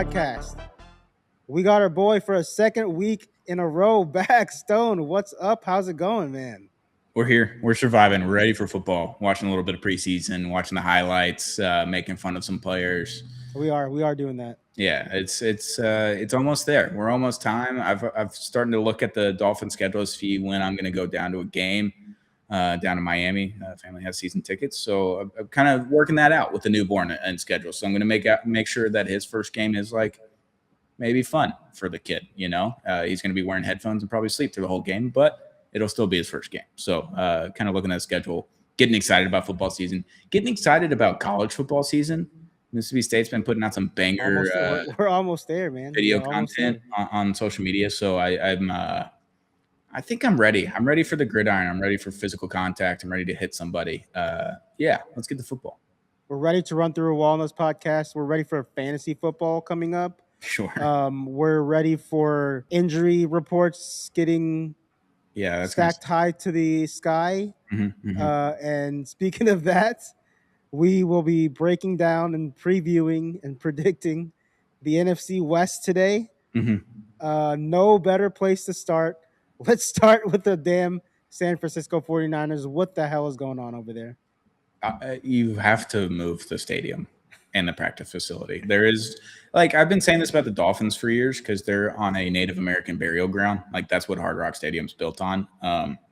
podcast. We got our boy for a second week in a row back. Stone, what's up? How's it going, man? We're here. We're surviving. We're ready for football. Watching a little bit of preseason, watching the highlights, making fun of some players. We are doing that. Yeah, it's almost there. We're almost time. I've starting to look at the Dolphin schedule to see when I'm going to go down to a game down to Miami. Family has season tickets, so I'm kind of working that out with the newborn and schedule. So I'm going to make sure that his first game is like maybe fun for the kid. He's going to be wearing headphones and probably sleep through the whole game, but it'll still be his first game. So kind of looking at the schedule, getting excited about football season, getting excited about college football season. Mississippi State's been putting out some banger we're almost there, man. video content on social media. So I think I'm ready. I'm ready for the gridiron. I'm ready for physical contact. I'm ready to hit somebody. Let's get to football. We're ready to run through a Walnuts podcast. We're ready for fantasy football coming up. Sure. We're ready for injury reports getting stacked high to the sky. Mm-hmm. And speaking of that, we will be breaking down and previewing and predicting the NFC West today. Mm-hmm. No better place to start. Let's start with the damn San Francisco 49ers. What the hell is going on over there? You have to move the stadium and the practice facility. There is, I've been saying this about the Dolphins for years because they're on a Native American burial ground. That's what Hard Rock Stadium's built on.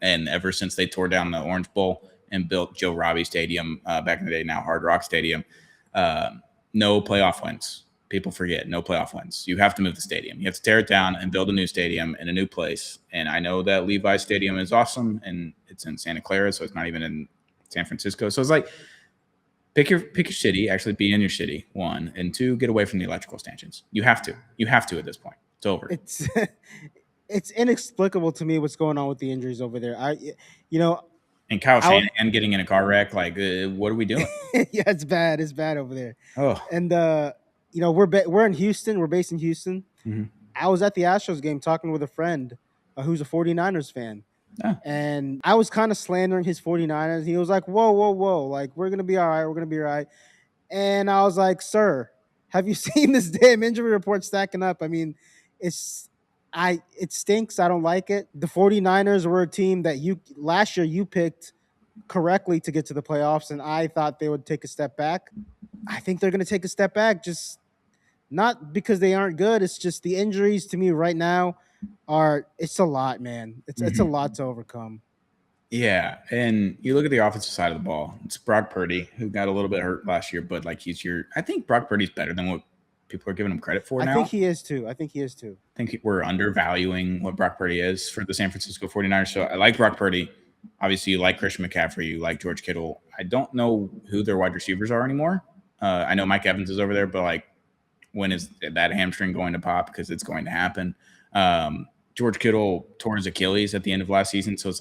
And ever since they tore down the Orange Bowl and built Joe Robbie Stadium back in the day, now Hard Rock Stadium, no playoff wins. People forget, no playoff wins. You have to move the stadium. You have to tear it down and build a new stadium in a new place. And I know that Levi Stadium is awesome, and it's in Santa Clara, so it's not even in San Francisco. So it's pick your city, actually be in your city, one, and two, get away from the electrical stanchions. You have to at this point. It's over. It's inexplicable to me what's going on with the injuries over there. And Kyle Shanahan getting in a car wreck. What are we doing? Yeah, it's bad. It's bad over there. Oh, and we're in Houston. We're based in Houston. Mm-hmm. I was at the Astros game talking with a friend who's a 49ers fan. Oh. And I was kind of slandering his 49ers. He was like, whoa. We're going to be all right. We're going to be all right. And I was like, sir, have you seen this damn injury report stacking up? I mean, it stinks. I don't like it. The 49ers were a team that last year you picked correctly to get to the playoffs, and I thought they would take a step back. I think they're going to take a step back, just not because they aren't good. It's just the injuries to me right now it's a lot, man. It's a lot to overcome. Yeah, and you look at the offensive side of the ball. It's Brock Purdy, who got a little bit hurt last year, but I think Brock Purdy's better than what people are giving him credit for now. I think he is too. I think we're undervaluing what Brock Purdy is for the San Francisco 49ers. So I like Brock Purdy. Obviously, you like Christian McCaffrey. You like George Kittle. I don't know who their wide receivers are anymore. I know Mike Evans is over there, but when is that hamstring going to pop? Because it's going to happen. George Kittle tore his Achilles at the end of last season. So it's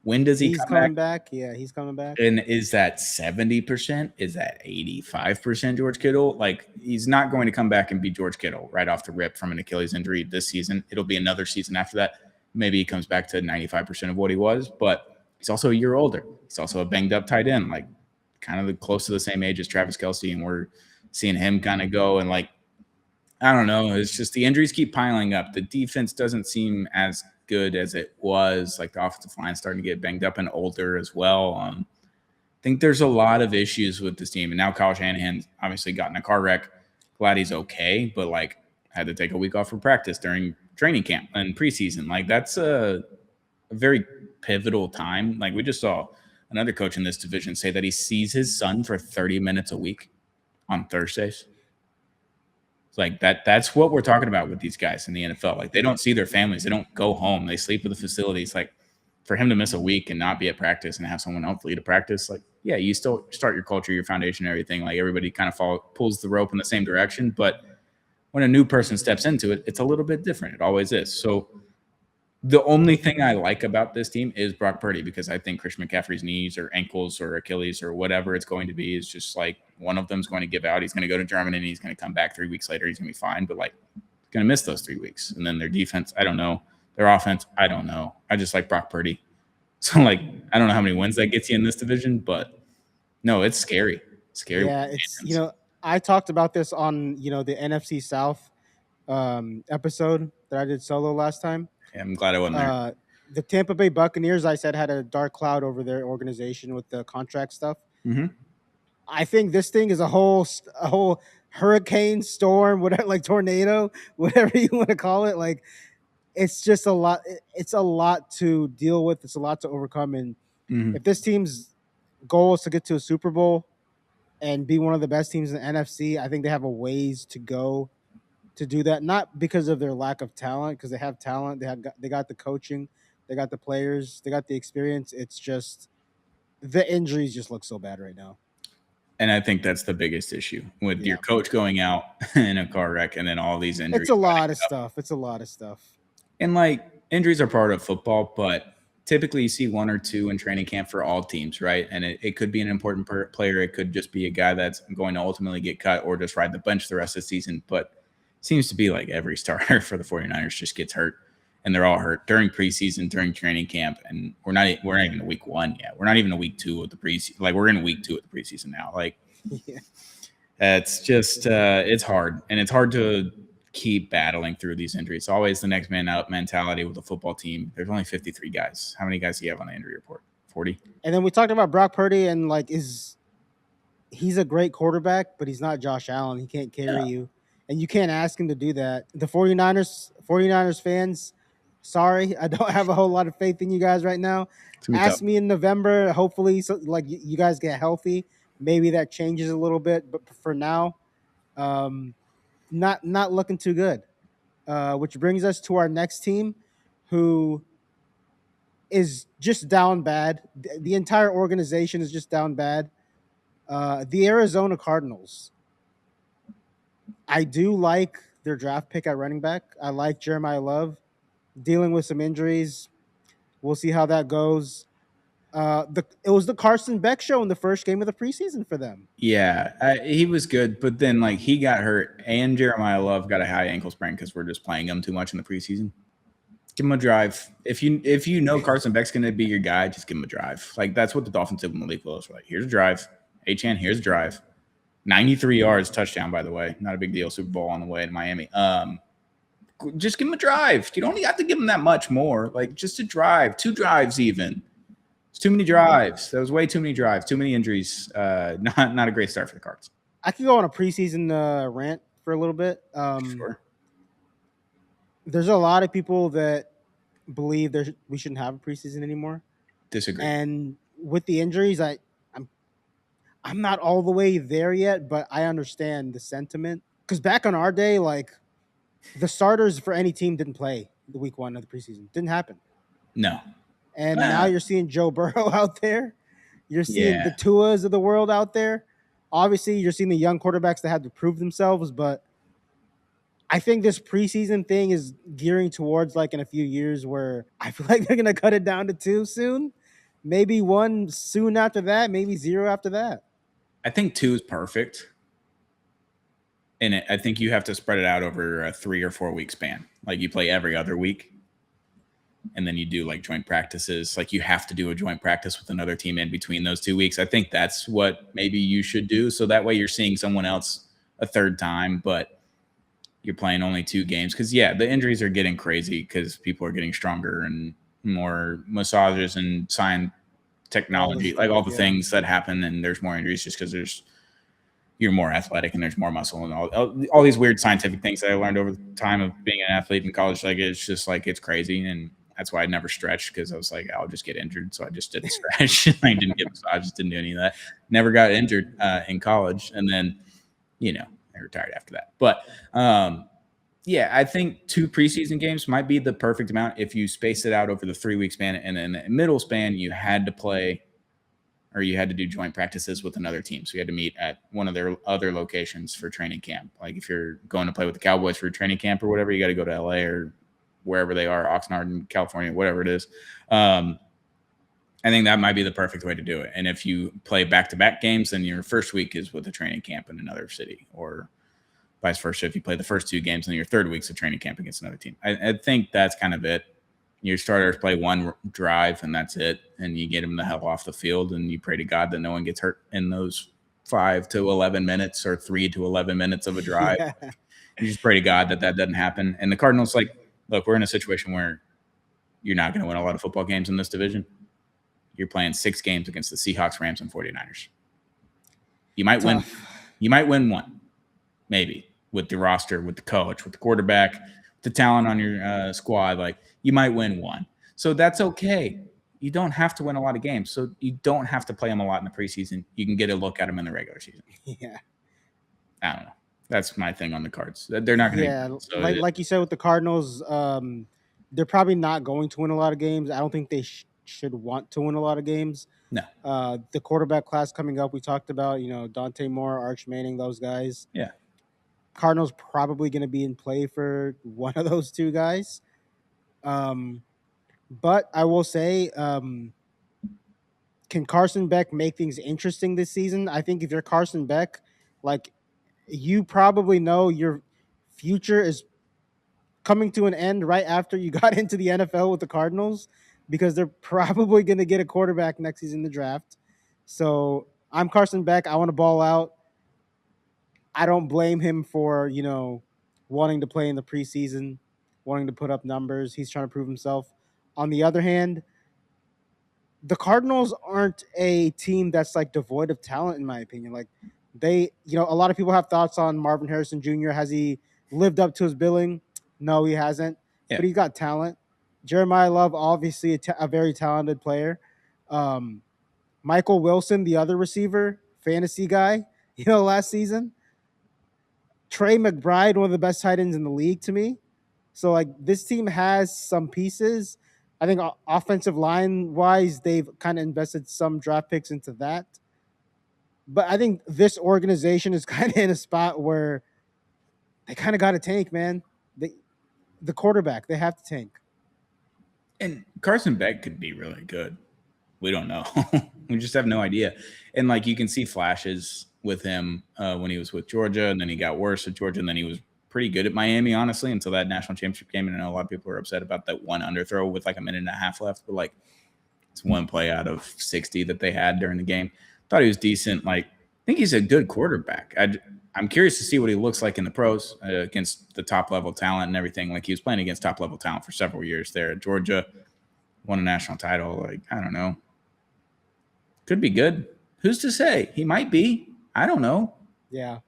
when does he come back? Yeah, he's coming back. And is that 70%? Is that 85% George Kittle? He's not going to come back and be George Kittle right off the rip from an Achilles injury this season. It'll be another season after that. Maybe he comes back to 95% of what he was, but he's also a year older. He's also a banged up tight end, kind of close to the same age as Travis Kelce. And we're seeing him kind of go and I don't know. It's just the injuries keep piling up. The defense doesn't seem as good as it was. The offensive line starting to get banged up and older as well. I think there's a lot of issues with this team. And now Kyle Shanahan's obviously gotten a car wreck. Glad he's okay, but had to take a week off for practice during training camp and preseason. That's a very pivotal time. We just saw another coach in this division say that he sees his son for 30 minutes a week on Thursdays. That's what we're talking about with these guys in the NFL. They don't see their families. They don't go home. They sleep at the facilities. For him to miss a week and not be at practice and have someone else lead a practice, you still start your culture, your foundation, everything. Everybody kind of pulls the rope in the same direction. But when a new person steps into it, it's a little bit different. It always is. So the only thing I like about this team is Brock Purdy, because I think Christian McCaffrey's knees or ankles or Achilles or whatever it's going to be is just one of them's going to give out. He's going to go to Germany and he's going to come back 3 weeks later. He's going to be fine, but he's going to miss those 3 weeks. And then their defense, I don't know. Their offense, I don't know. I just like Brock Purdy. So I don't know how many wins that gets you in this division, but no, it's scary. Scary. Yeah, it's I talked about this on the NFC South episode that I did solo last time. Yeah, I'm glad I wasn't there. Uh, the Tampa Bay Buccaneers, I said, had a dark cloud over their organization with the contract stuff. Mm-hmm. I think this thing is a whole hurricane storm, whatever, like tornado, whatever you want to call it. Like it's just a lot. It's a lot to deal with. It's a lot to overcome. And Mm-hmm. if this team's goal is to get to a Super Bowl and be one of the best teams in the NFC, I think they have a ways to go to do that. Not because of their lack of talent, because they have talent. They got the coaching, they got the players, they got the experience. It's just the injuries just look so bad right now. And I think that's the biggest issue with your Yeah, coach going out in a car wreck and then all these it's injuries. a lot of stuff. It's a lot of stuff. And like injuries are part of football, but typically you see one or two in training camp for all teams, right? And it could be an important player. It could just be a guy that's going to ultimately get cut or just ride the bench the rest of the season. But it seems to be like every starter for the 49ers just gets hurt. And they're all hurt during preseason, during training camp. And we're not even in week 1 yet. We're not even in week 2 of the preseason. Like we're in week 2 of the preseason now. Like Yeah. it's just it's hard. And it's hard to keep battling through these injuries. It's always the next man out mentality with a football team. There's only 53 guys. How many guys do you have on the injury report? 40? And then we talked about Brock Purdy and like he's a great quarterback, but he's not Josh Allen. He can't carry No. you. And you can't ask him to do that. The 49ers fans, sorry, I don't have a whole lot of faith in you guys right now. Ask me in November. Hopefully, like you guys get healthy. Maybe that changes a little bit. But for now, um, not looking too good. Which brings us to our next team, who is just down bad. The entire organization is just down bad. The Arizona Cardinals. I do like their draft pick at running back. I like Jeremiah Love dealing with some injuries. We'll see how that goes. It was the Carson Beck show in the first game of the preseason for them. Yeah, he was good, but then like he got hurt, and Jeremiah Love got a high ankle sprain because we're just playing him too much in the preseason. Give him a drive. If you know Carson Beck's going to be your guy, just give him a drive. Like that's what the Dolphins did when Malik Willis. Like here's a drive. Achan, here's a drive. 93 yards, touchdown, by the way. Not a big deal. Super Bowl on the way to Miami. Just give him a drive. You don't have to give him that much more. Like just a drive, 2 drives even. It's too many drives. That was way too many drives. Too many injuries. Not a great start for the Cards. I could go on a preseason rant for a little bit. Sure. There's a lot of people that believe we shouldn't have a preseason anymore. Disagree. And with the injuries, I'm not all the way there yet, but I understand the sentiment. Because back on our day, like the starters for any team didn't play the week 1 of the preseason. Didn't happen. No. And now you're seeing Joe Burrow out there. You're seeing the Tuas of the world out there. Obviously, you're seeing the young quarterbacks that had to prove themselves, but I think this preseason thing is gearing towards like in a few years where I feel like they're going to cut it down to 2 soon. Maybe 1 soon after that, maybe 0 after that. I think 2 is perfect. And I think you have to spread it out over a 3 or 4 week span. Like you play every other week. And then you do like joint practices. Like you have to do a joint practice with another team in between those 2 weeks. I think that's what maybe you should do. So that way you're seeing someone else a third time, but you're playing only 2 games. Because, yeah, the injuries are getting crazy because people are getting stronger and more massages and sign technology, like all the things that happen. And there's more injuries just because you're more athletic and there's more muscle and all these weird scientific things that I learned over the time of being an athlete in college. Like it's just like it's crazy, and that's why I never stretched because I was like, I'll just get injured, so I just didn't stretch. I didn't get massages, didn't do any of that. Never got injured in college, and then I retired after that. But yeah, I think 2 preseason games might be the perfect amount if you space it out over the 3 week span, and in the middle span you had to play. Or you had to do joint practices with another team. So you had to meet at one of their other locations for training camp. Like if you're going to play with the Cowboys for training camp or whatever, you got to go to LA or wherever they are, Oxnard in California, whatever it is. I think that might be the perfect way to do it. And if you play back-to-back games, then your first week is with a training camp in another city, or vice versa. If you play the first 2 games, then your third week's a training camp against another team. I think that's kind of it. Your starters play 1 drive, and that's it. And you get them the hell off the field, and you pray to God that no one gets hurt in those 5 to 11 minutes or 3 to 11 minutes of a drive. Yeah. You just pray to God that that doesn't happen. And the Cardinals, like, look, we're in a situation where you're not going to win a lot of football games in this division. You're playing 6 games against the Seahawks, Rams, and 49ers. You might win. You might win one, maybe, with the roster, with the coach, with the quarterback, the talent on your squad. Like, you might win one. So that's okay. You don't have to win a lot of games. So you don't have to play them a lot in the preseason. You can get a look at them in the regular season. Yeah. I don't know. That's my thing on the Cards. They're not going to. Yeah, So like you said with the Cardinals, they're probably not going to win a lot of games. I don't think they should want to win a lot of games. no. The quarterback class coming up, we talked about, Dante Moore, Arch Manning, those guys. Yeah. Cardinals probably going to be in play for one of those two guys. But I will say, can Carson Beck make things interesting this season? I think if you're Carson Beck, like, you probably know your future is coming to an end right after you got into the NFL with the Cardinals, because they're probably going to get a quarterback next season in the draft. So I'm Carson Beck. I want to ball out. I don't blame him for, wanting to play in the preseason, wanting to put up numbers. He's trying to prove himself. On the other hand, the Cardinals aren't a team that's like devoid of talent, in my opinion. Like, a lot of people have thoughts on Marvin Harrison Jr. Has he lived up to his billing? No, he hasn't. Yeah. But he's got talent. Jeremiah Love, obviously a very talented player. Michael Wilson, the other receiver, fantasy guy, last season. Trey McBride, one of the best tight ends in the league to me. So, like, this team has some pieces. I think offensive line wise, they've kind of invested some draft picks into that. But I think this organization is kind of in a spot where they kind of got to tank, man. The quarterback, they have to tank. And Carson Beck could be really good. We don't know. We just have no idea. And, like, you can see flashes with him when he was with Georgia, and then he got worse at Georgia, and then he was pretty good at Miami, honestly, until that national championship game. And I know a lot of people were upset about that one underthrow with like a minute and a half left, but like, it's one play out of 60 that they had during the game. Thought he was decent. Like, I think he's a good quarterback. I'm curious to see what he looks like in the pros against the top level talent and everything. Like, he was playing against top level talent for several years there at Georgia, won a national title. Like, I don't know. Could be good. Who's to say? He might be. I don't know. Yeah.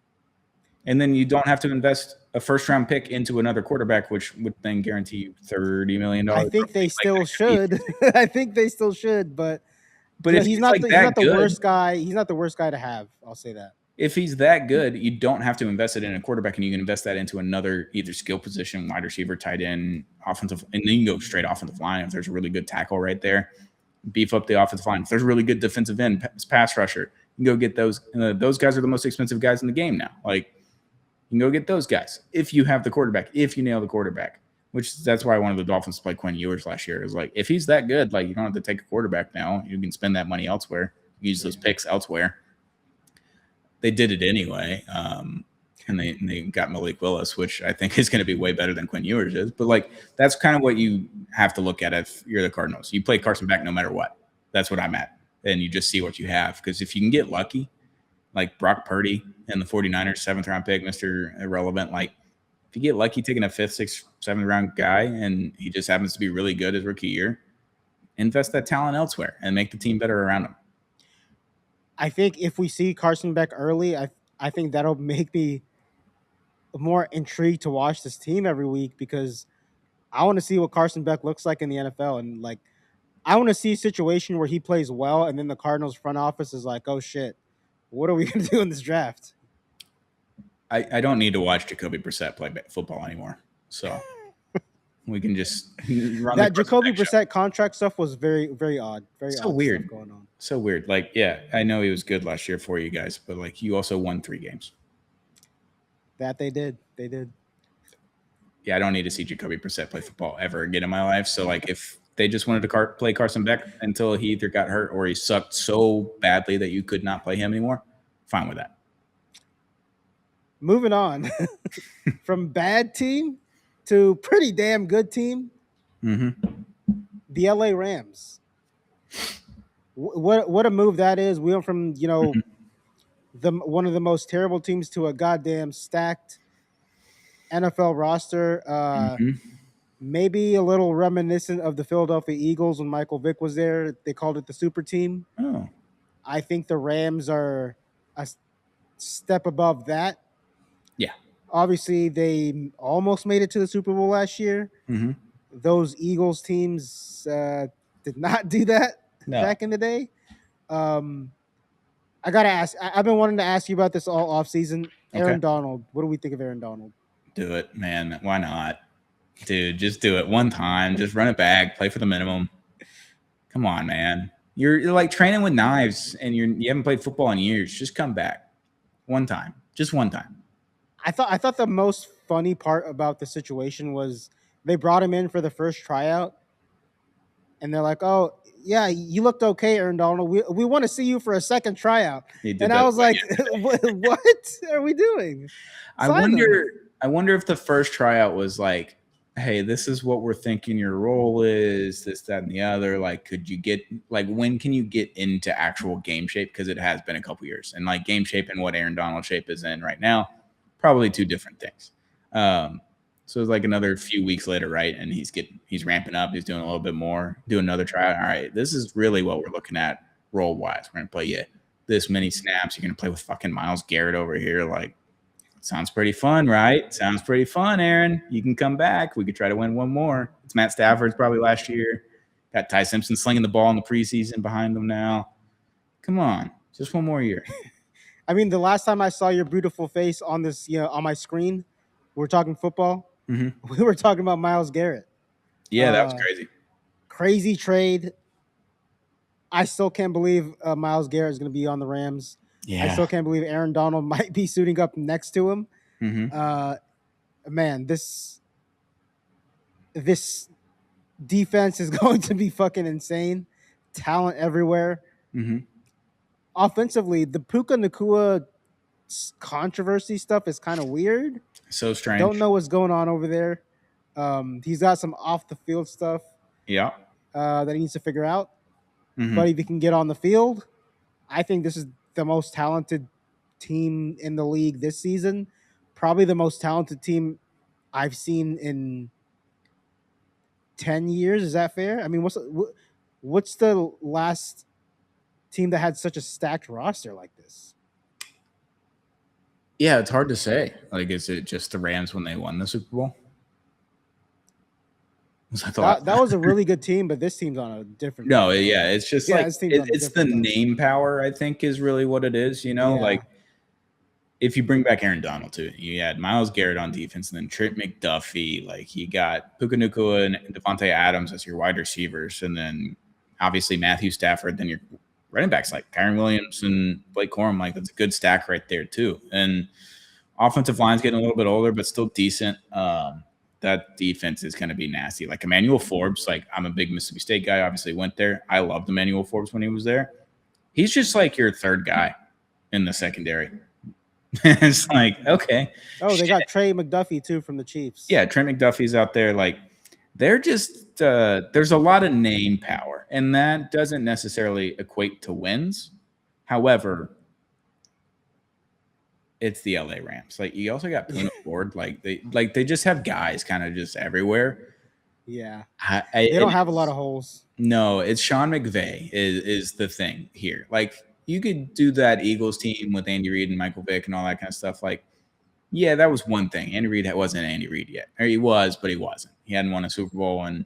And then you don't have to invest a first-round pick into another quarterback, which would then guarantee you $30 million. I think they still should. I think they still should, but if he's not the worst guy. He's not the worst guy to have. I'll say that. If he's that good, you don't have to invest it in a quarterback, and you can invest that into another either skill position, wide receiver, tight end, offensive, and then you can go straight offensive line if there's a really good tackle right there. Beef up the offensive line. If there's a really good defensive end, pass rusher, you can go get those. Those guys are the most expensive guys in the game now. Like, you can go get those guys if you have the quarterback, if you nail the quarterback, that's why I wanted the Dolphins to play Quinn Ewers last year. Is like, if he's that good, like, you don't have to take a quarterback now. You can spend that money elsewhere, use those picks elsewhere. They did it anyway. And they got Malik Willis, which I think is going to be way better than Quinn Ewers is. But, like, that's kind of what you have to look at if you're the Cardinals. You play Carson Beck no matter what. That's what I'm at. And you just see what you have. Because if you can get lucky, like Brock Purdy and the 49ers, 7th-round pick, Mr. Irrelevant, like, if you get lucky taking a 5th, 6th, 7th-round guy and he just happens to be really good his rookie year, invest that talent elsewhere and make the team better around him. I think if we see Carson Beck early, I think that'll make me more intrigued to watch this team every week, because I want to see what Carson Beck looks like in the NFL. And, like, I want to see a situation where he plays well and then the Cardinals front office is like, oh shit, what are we going to do in this draft? I don't need to watch Jacoby Brissett play football anymore. So we can just run that Jacoby Brissett contract stuff was very, very odd. Very so odd weird stuff going on. So weird. Like, yeah, I know he was good last year for you guys, but, like, you also won 3 games. That they did. They did. Yeah, I don't need to see Jacoby Brissett play football ever again in my life. So, like, if they just wanted to play Carson Beck until he either got hurt or he sucked so badly that you could not play him anymore, fine with that. Moving on from bad team to pretty damn good team. Mm-hmm. The LA Rams. What a move that is. We went from, the one of the most terrible teams to a goddamn stacked NFL roster. Hmm. Maybe a little reminiscent of the Philadelphia Eagles when Michael Vick was there. They called it the super team. Oh, I think the Rams are a step above that. yeah. Obviously, they almost made it to the Super Bowl last year. Hmm. Those Eagles teams did not do that No. back in the day. Um, I gotta ask. I've been wanting to ask you about this all off season. Okay. Aaron Donald. What do we think of Aaron Donald? Do it, man. Why not? Dude, just do it one time. Just run it back. Play for the minimum. Come on, man. You're like training with knives and you haven't played football in years. Just come back. One time. Just one time. I thought the most funny part about the situation was they brought him in for the first tryout, and they're like, "Oh, yeah, you looked okay, Aaron Donald. We want to see you for a second tryout." He did And I that was again. like, "What are we doing? I Sign them." wonder I wonder if the first tryout was like, hey, this is what we're thinking your role is, this, that, and the other. Like, could you get like when can you get into actual game shape? Because it has been a couple years. And like game shape and what Aaron Donald shape is in right now, probably two different things. So it's like another few weeks later, right? And he's ramping up, he's doing a little bit more, do another tryout. All right, this is really what we're looking at role wise. We're gonna play you this many snaps. You're gonna play with fucking Miles Garrett over here. Like, sounds pretty fun, right? Sounds pretty fun, Aaron. You can come back. We could try to win one more. It's Matt Stafford's probably last year. Got Ty Simpson slinging the ball in the preseason behind them now. Come on, just one more year. I mean, the last time I saw your beautiful face on this, on my screen, we're talking football. Mm-hmm. We were talking about Miles Garrett. Yeah, that was Uh, crazy. Crazy trade. I still can't believe Miles Garrett is going to be on the Rams. I Yeah. still can't believe Aaron Donald might be suiting up next to him. Mm-hmm. Uh, man, this defense is going to be fucking insane. Talent everywhere. Mm-hmm. Offensively, the Puka Nakua controversy stuff is kind of weird. So Don't strange. know what's going on over there. He's got some off the field stuff Yeah. that he needs to figure out. Mm-hmm. But if he can get on the field, I think this is the most talented team in the league this season. Probably the most talented team I've seen in 10 years. Is that fair? I mean, what's the last team that had such a stacked roster like this? Yeah, it's hard to say. Like, is it just the Rams when they won the Super Bowl? Was that the last? That was a really good team, but this team's on a different. No, yeah, it's just Yeah, like this team's on a it's the different level. name power. I think is really what it is. You know, Yeah. like if you bring back Aaron Donald too, you had Miles Garrett on defense, and then Trent McDuffie. Like you got Puka Nacua and Devontae Adams as your wide receivers, and then obviously Matthew Stafford. Then your running backs like Kyron Williams and Blake Corum. Like that's a good stack right there too. And offensive line's getting a little bit older, but still decent. That defense is going to be nasty. Like Emmanuel Forbes, like I'm a big Mississippi State guy. Obviously went there. I loved Emmanuel Forbes when he was there. He's just like your third guy in the secondary. It's like, okay. Oh, they got Trey McDuffie too from the Chiefs. Yeah, Trent McDuffie's out there. Like, they're just, there's a lot of name power, and that doesn't necessarily equate to wins. However, it's the LA Rams. Like, you also got Puna Ford. Like, they just have guys kind of just everywhere. Yeah. I, They don't it- have a lot of holes. No, it's Sean McVay is the thing here. Like you could do that Eagles team with Andy Reid and Michael Vick and all that kind of stuff. Like, yeah, that was one thing. Andy Reid wasn't Andy Reid yet. Or he was, but he wasn't. He hadn't won a Super Bowl and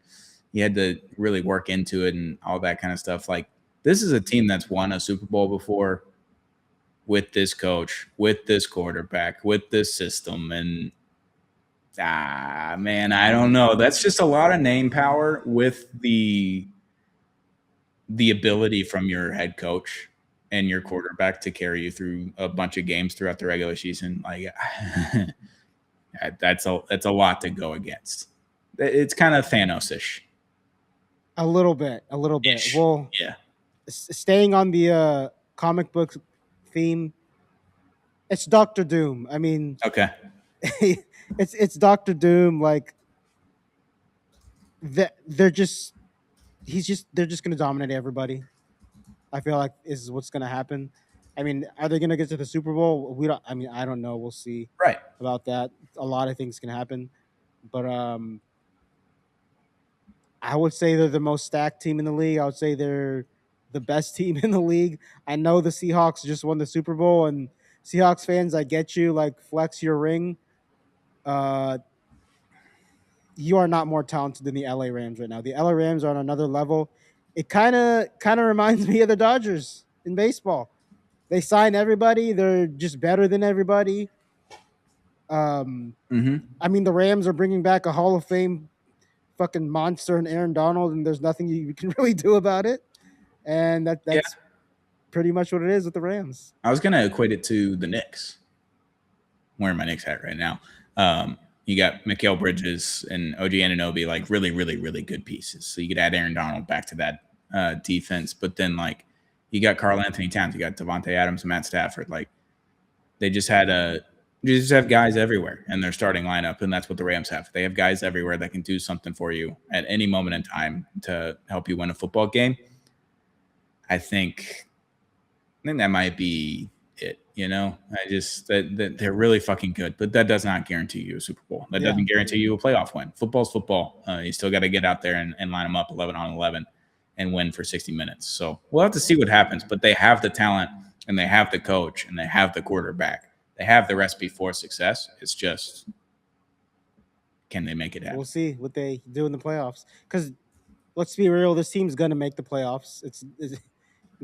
he had to really work into it and all that kind of stuff. Like this is a team that's won a Super Bowl before with this coach, with this quarterback, with this system. And man, I don't know. That's just a lot of name power with the ability from your head coach and your quarterback to carry you through a bunch of games throughout the regular season. Like that's a lot to go against. It's kind of Thanos-ish. A little bit. Ish. Well, Yeah. Staying on the comic book theme, it's Doctor Doom. I mean, Okay. it's Doctor Doom. Like they're just they're just gonna dominate everybody. I feel like is what's gonna happen. I mean, are they going to get to the Super Bowl? We don't. I mean, I don't know. We'll see Right. about that. A lot of things can happen, but I would say they're the most stacked team in the league. I would say they're the best team in the league. I know the Seahawks just won the Super Bowl, and Seahawks fans, I get you. Like, flex your ring. Uh, you are not more talented than the LA Rams right now. The LA Rams are on another level. It kind of reminds me of the Dodgers in baseball. They sign everybody. They're just better than everybody. Um, Mm-hmm. I mean, the Rams are bringing back a Hall of Fame fucking monster in Aaron Donald, and there's nothing you can really do about it. And Yeah. that's pretty much what it is with the Rams. I was gonna equate it to the Knicks. I'm wearing my Knicks hat right now. You got Mikal Bridges and OG Anunoby, like really, really, really good pieces. So you could add Aaron Donald back to that defense, but then like you got Karl Anthony Towns, you got Devontae Adams, and Matt Stafford. Like they just had you just have guys everywhere in their starting lineup, and that's what the Rams have. They have guys everywhere that can do something for you at any moment in time to help you win a football game. I think that might be it. I just that they're really fucking good, but that does not guarantee you a Super Bowl. That Yeah. doesn't guarantee you a playoff win. Football's football. You still got to get out there and line them up 11 on 11 and win for 60 minutes. So we'll have to see what happens, but they have the talent and they have the coach and they have the quarterback. They have the recipe for success. It's just, can they make it happen? We'll see what they do in the playoffs. Because let's be real, this team's gonna make the playoffs. It's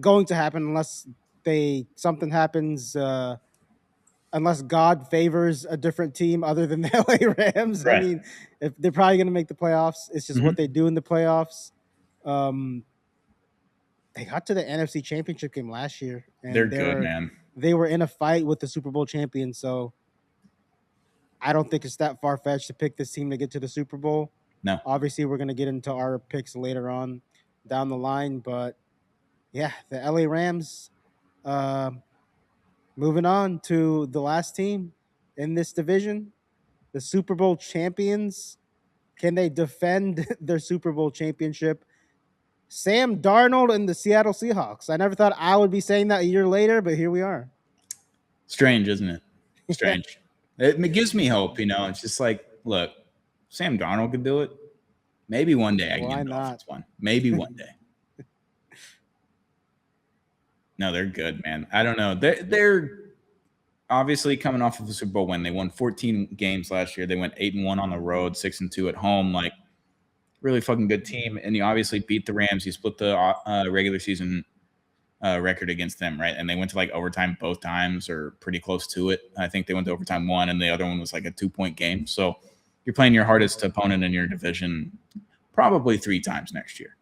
going to happen unless something happens. Unless God favors a different team other than the LA Rams. I Right. mean, if they're probably going to make the playoffs. It's just what they do in the playoffs. They got to the NFC Championship game last year, and They're good, man. They were in a fight with the Super Bowl champion, so I don't think it's that far fetched to pick this team to get to the Super Bowl. No. Obviously, we're going to get into our picks later on down the line, but yeah, the LA Rams. Moving on to the last team in this division, the Super Bowl champions. Can they defend their Super Bowl championship? Sam Darnold and the Seattle Seahawks. I never thought I would be saying that a year later, but here we are. Strange, isn't it? Strange. It gives me hope, It's just like, look, Sam Darnold could do it. Maybe one day I can get the Dolphins one. Maybe one day. No, they're good, man. I don't know. They're obviously coming off of the Super Bowl win. They won 14 games last year. They went 8-1 on the road, 6-2 at home. Like, really fucking good team. And you obviously beat the Rams. You split the regular season record against them, right? And they went to like overtime both times, or pretty close to it. I think they went to overtime one, and the other one was like a 2-point game. So you're playing your hardest opponent in your division probably 3 times next year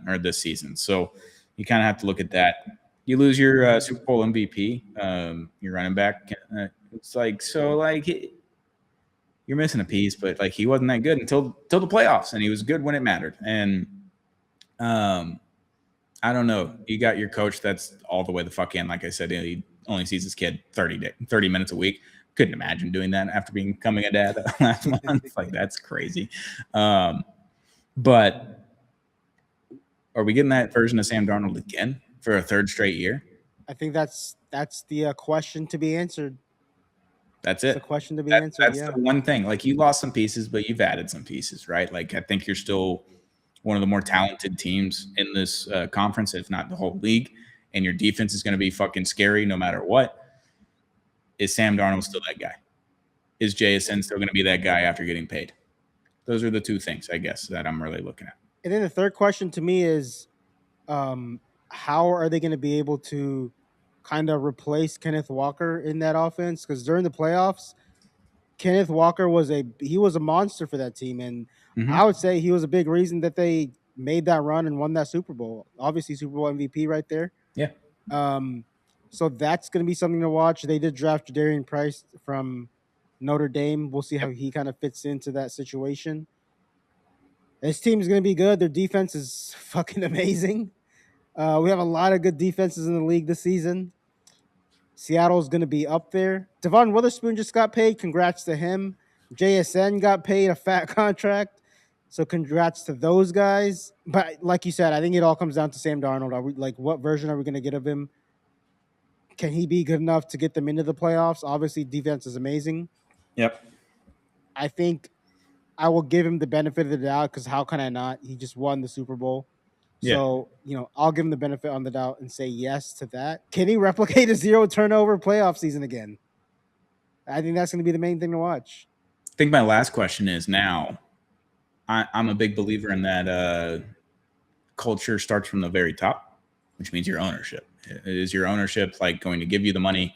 or this season. So you kind of have to look at that. You lose your Super Bowl MVP, your running back. It's like, so like you're missing a piece, but like he wasn't that good until the playoffs, and he was good when it mattered. And I don't know. You got your coach that's all the way the fuck in. Like I said, he only sees his kid 30 minutes a week. Couldn't imagine doing that after becoming a dad last month. Like, that's crazy. But are we getting that version of Sam Darnold again for a third straight year? I think that's the question to be answered. That's it. The question to be answered. That's the one thing. Like, you lost some pieces, but you've added some pieces, right? Like, I think you're still one of the more talented teams in this conference, if not the whole league. And your defense is going to be fucking scary no matter what. Is Sam Darnold still that guy? Is JSN still going to be that guy after getting paid? Those are the 2 things, I guess, that I'm really looking at. And then the third question to me is, how are they going to be able to kind of replace Kenneth Walker in that offense? Because during the playoffs, Kenneth Walker was a monster for that team, and I would say he was a big reason that they made that run and won that Super Bowl. Obviously, Super Bowl MVP right there. Yeah. So that's going to be something to watch. They did draft Jadarian Price from Notre Dame. We'll see how he kind of fits into that situation. This team is going to be good. Their defense is fucking amazing. We have a lot of good defenses in the league this season. Seattle's going to be up there. Devon Witherspoon just got paid. Congrats to him. JSN got paid a fat contract. So congrats to those guys. But like you said, I think it all comes down to Sam Darnold. Are we what version are we going to get of him? can he be good enough to get them into the playoffs? Obviously, defense is amazing. Yep. I think I will give him the benefit of the doubt because how can I not? He just won the Super Bowl. Yeah. So, I'll give him the benefit on the doubt and say yes to that. Can he replicate a zero turnover playoff season again? I think that's going to be the main thing to watch. I think my last question is now. I'm a big believer in that culture starts from the very top, which means your ownership. Is your ownership like going to give you the money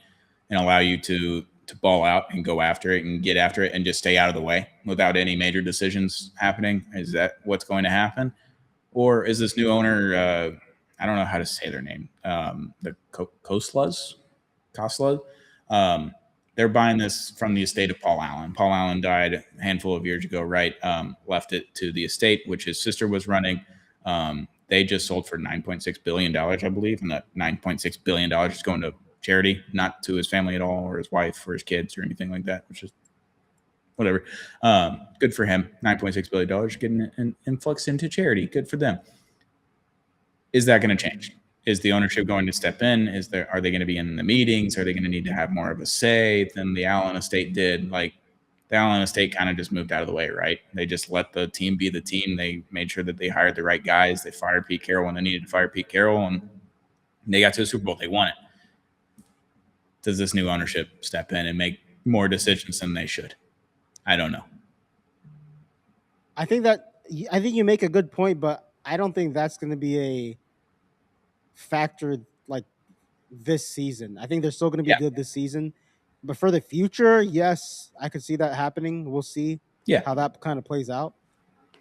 and allow you to ball out and go after it and get after it and just stay out of the way without any major decisions happening? Is that what's going to happen? Or is this new owner, I don't know how to say their name, the Koslas? They're buying this from the estate of Paul Allen. Paul Allen died a handful of years ago, right? Left it to the estate, which his sister was running. They just sold for $9.6 billion, I believe, and that $9.6 billion is going to charity, not to his family at all, or his wife, or his kids, or anything like that, which is whatever. Good for him. $9.6 billion getting an influx into charity. Good for them. Is that going to change? Is the ownership going to step in? Are they going to be in the meetings? Are they going to need to have more of a say than the Allen estate did? Like, the Allen estate kind of just moved out of the way, right? They just let the team be the team. They made sure that they hired the right guys. They fired Pete Carroll when they needed to fire Pete Carroll, and they got to the Super Bowl. They won it. Does this new ownership step in and make more decisions than they should? I don't know. I think you make a good point, but I don't think that's going to be a factor like this season. I think they're still going to be good this season. But for the future, yes, I could see that happening. We'll see how that kind of plays out.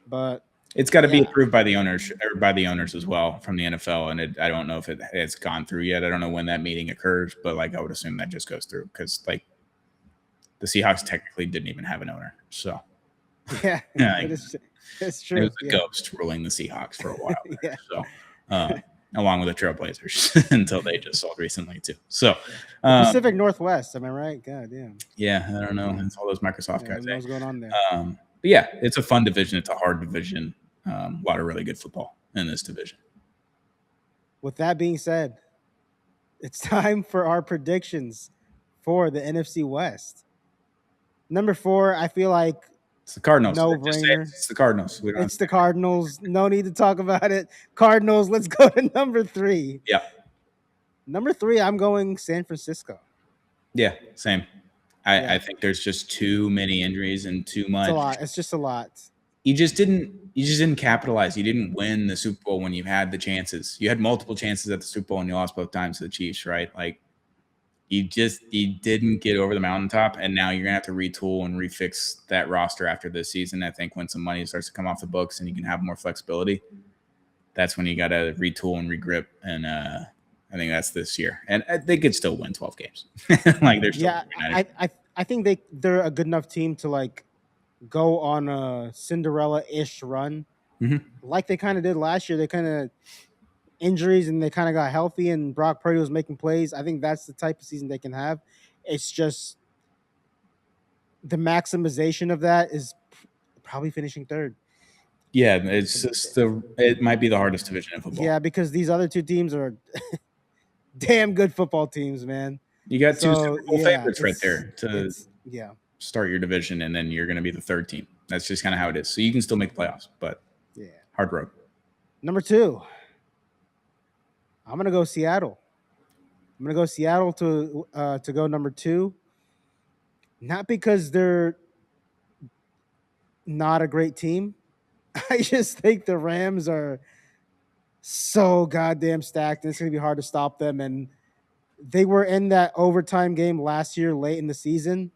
But it's got to be approved by the owners or by the owners as well from the NFL. And I don't know if it's gone through yet. I don't know when that meeting occurs, but like I would assume that just goes through because like the Seahawks technically didn't even have an owner. So yeah, it's true. It was a ghost ruling the Seahawks for a while there. So along with the Trailblazers until they just sold recently too. So Pacific Northwest, am I right? God damn. Yeah, I don't know. It's all those Microsoft guys. What's going on there? But yeah, it's a fun division. It's a hard division. A lot of really good football in this division. With that being said, it's time for our predictions for the NFC West. Number 4, I feel like it's the Cardinals. No brainer. It's the Cardinals. It's the Cardinals. No need to talk about it. Cardinals. Let's go to number 3. Yeah. Number 3, I'm going San Francisco. Yeah, same. I think there's just too many injuries and too much. It's a lot. It's just a lot. You just didn't capitalize. You didn't win the Super Bowl when you had the chances. You had multiple chances at the Super Bowl and you lost both times to the Chiefs, right? Like you didn't get over the mountaintop, and now you're gonna have to retool and refix that roster after this season. I think when some money starts to come off the books and you can have more flexibility, that's when you got to retool and regrip. And I think that's this year, and they could still win 12 games. Like they're still I think they're a good enough team to like go on a Cinderella-ish run, like they kind of did last year. They kind of injuries and they kind of got healthy, and Brock Purdy was making plays. I think that's the type of season they can have. It's just the maximization of that is probably finishing 3rd. Yeah, it's just it might be the hardest division in football. Yeah, because these other 2 teams are damn good football teams, man. You got 2 Super Bowl favorites right there to yeah. start your division, and then you're going to be the 3rd team. That's just kind of how it is. So you can still make the playoffs, but hard road. Number 2, I'm going to go Seattle. I'm going to go Seattle to go number 2. Not because they're not a great team. I just think the Rams are so goddamn stacked, and it's going to be hard to stop them. And they were in that overtime game last year late in the season.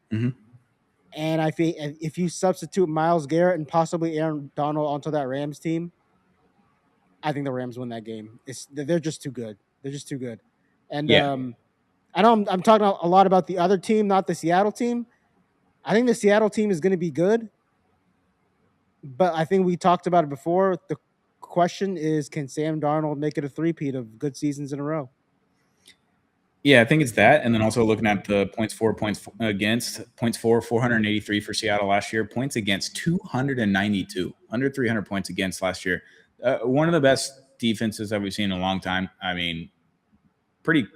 And I think if you substitute Myles Garrett and possibly Aaron Donald onto that Rams team, I think the Rams win that game. They're just too good. They're just too good. And I know I'm talking a lot about the other team, not the Seattle team. I think the Seattle team is going to be good. But I think we talked about it before. The question is, can Sam Darnold make it a three-peat of good seasons in a row? Yeah, I think it's that. And then also looking at the points for, 483 for Seattle last year, points against 292, under 300 points against last year. One of the best defenses that we've seen in a long time. I mean, pretty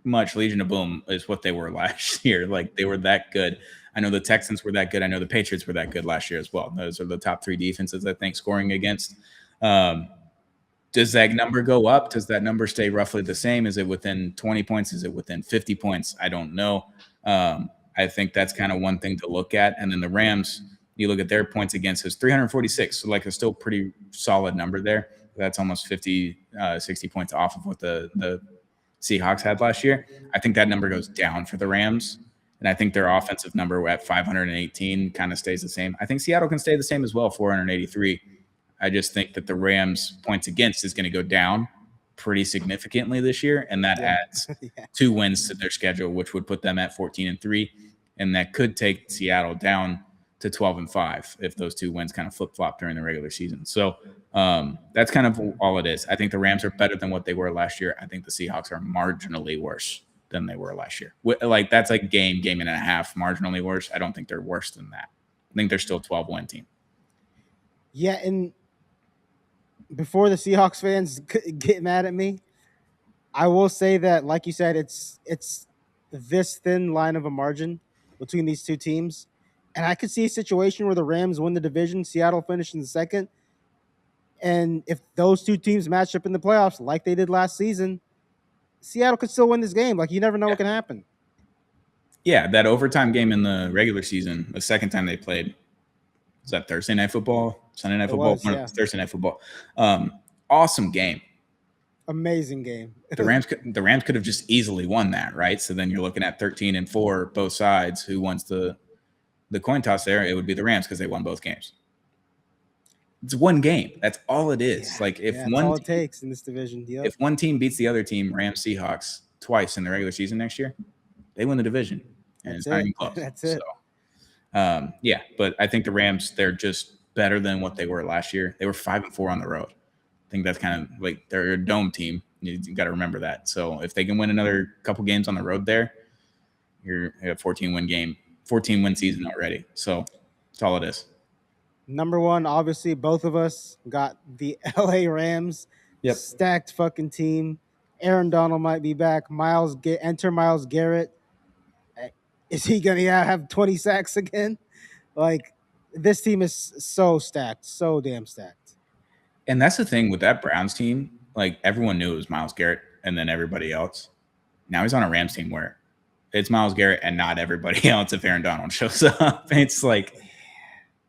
much Legion of Boom is what they were last year. Like they were that good. I know the Texans were that good. I know the Patriots were that good last year as well. Those are the top three defenses, I think, scoring against. Does that number go up? Does that number stay roughly the same? Is it within 20 points? Is it within 50 points? I don't know. I think that's kind of one thing to look at. And then the Rams, you look at their points against is 346. So like a still pretty solid number there. That's almost 50, 60 points off of what the Seahawks had last year. I think that number goes down for the Rams. And I think their offensive number at 518 kind of stays the same. I think Seattle can stay the same as well, 483. I just think that the Rams' points against is going to go down pretty significantly this year, and that adds 2 wins to their schedule, which would put them at 14-3, and that could take Seattle down to 12-5 if those 2 wins kind of flip-flop during the regular season. So that's kind of all it is. I think the Rams are better than what they were last year. I think the Seahawks are marginally worse than they were last year. Like that's like game and a half, marginally worse. I don't think they're worse than that. I think they're still a 12-win team. Yeah, and before the Seahawks fans get mad at me, I will say that, like you said, it's this thin line of a margin between these two teams, and I could see a situation where the Rams win the division, Seattle finishes in second, and if those two teams match up in the playoffs like they did last season, Seattle could still win this game. Like you never know what can happen. Yeah, that overtime game in the regular season, the second time they played, was that Thursday Night Football, Sunday Night Football? Thursday Night Football. Awesome game. Amazing game. The Rams could have just easily won that, right? So then you're looking at 13-4, both sides. Who wants the coin toss there? It would be the Rams because they won both games. It's one game. That's all it is. Like if one all it takes in this division. Yep. If one team beats the other team, Rams, Seahawks, twice in the regular season next year, they win the division, and it's not even close. That's it. So, yeah, but I think the Rams, they're just better than what they were last year. They were 5-4 on the road. I think that's kind of like they're a dome team. You got to remember that. So if they can win another couple games on the road there, you're a 14-win season already. So that's all it is. Number one, obviously, both of us got the LA Rams. Yep. Stacked fucking team. Aaron Donald might be back. Enter Myles Garrett. Is he gonna have 20 sacks again? Like this team is so stacked, so damn stacked. And that's the thing with that Browns team. Like everyone knew it was Myles Garrett, and then everybody else. Now he's on a Rams team where it's Myles Garrett and not everybody else. If Aaron Donald shows up, it's like.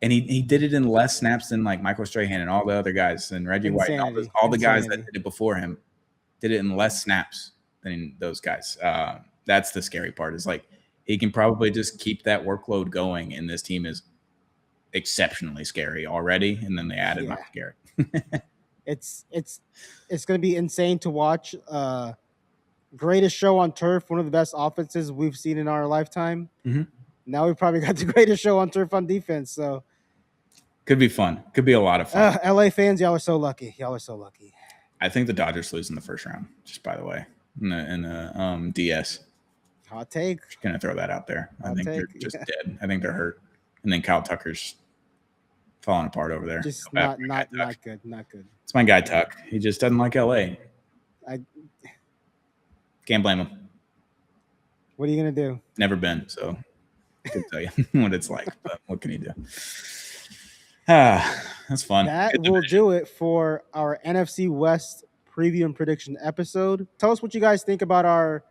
And he did it in less snaps than like Michael Strahan and all the other guys and Reggie White and all the guys that did it before him did it in less snaps than those guys. That's the scary part is like he can probably just keep that workload going, and this team is exceptionally scary already. And then they added Myles Garrett. It's going to be insane to watch. Greatest show on turf, one of the best offenses we've seen in our lifetime. Mm-hmm. Now we've probably got the greatest show on turf on defense. So could be fun. Could be a lot of fun. LA fans, y'all are so lucky. Y'all are so lucky. I think the Dodgers lose in the first round, just by the way, in the DS. Hot take. Just gonna throw that out there. I think they're just dead. I think they're hurt. And then Kyle Tucker's falling apart over there. Just not good. Not good. It's my guy Tuck. He just doesn't like LA. Can't blame him. What are you gonna do? Never been, so I can tell you what it's like, but what can you do? That's fun. That will do it for our NFC West preview and prediction episode. Tell us what you guys think about our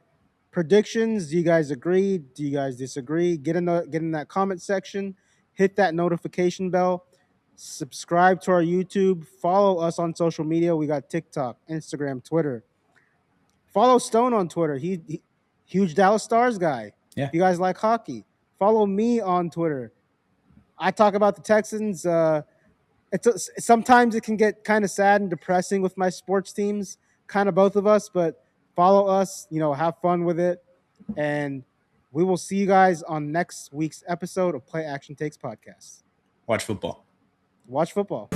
predictions. Do you guys agree? Do you guys disagree? Get in that comment section. Hit that notification bell. Subscribe to our YouTube. Follow us on social media. We got TikTok, Instagram, Twitter. Follow Stone on Twitter. He huge Dallas Stars guy. Yeah. If you guys like hockey, follow me on Twitter. I talk about the Texans. Sometimes it can get kind of sad and depressing with my sports teams, kind of both of us, but follow us, have fun with it. And we will see you guys on next week's episode of Play Action Takes Podcast. Watch football. Watch football.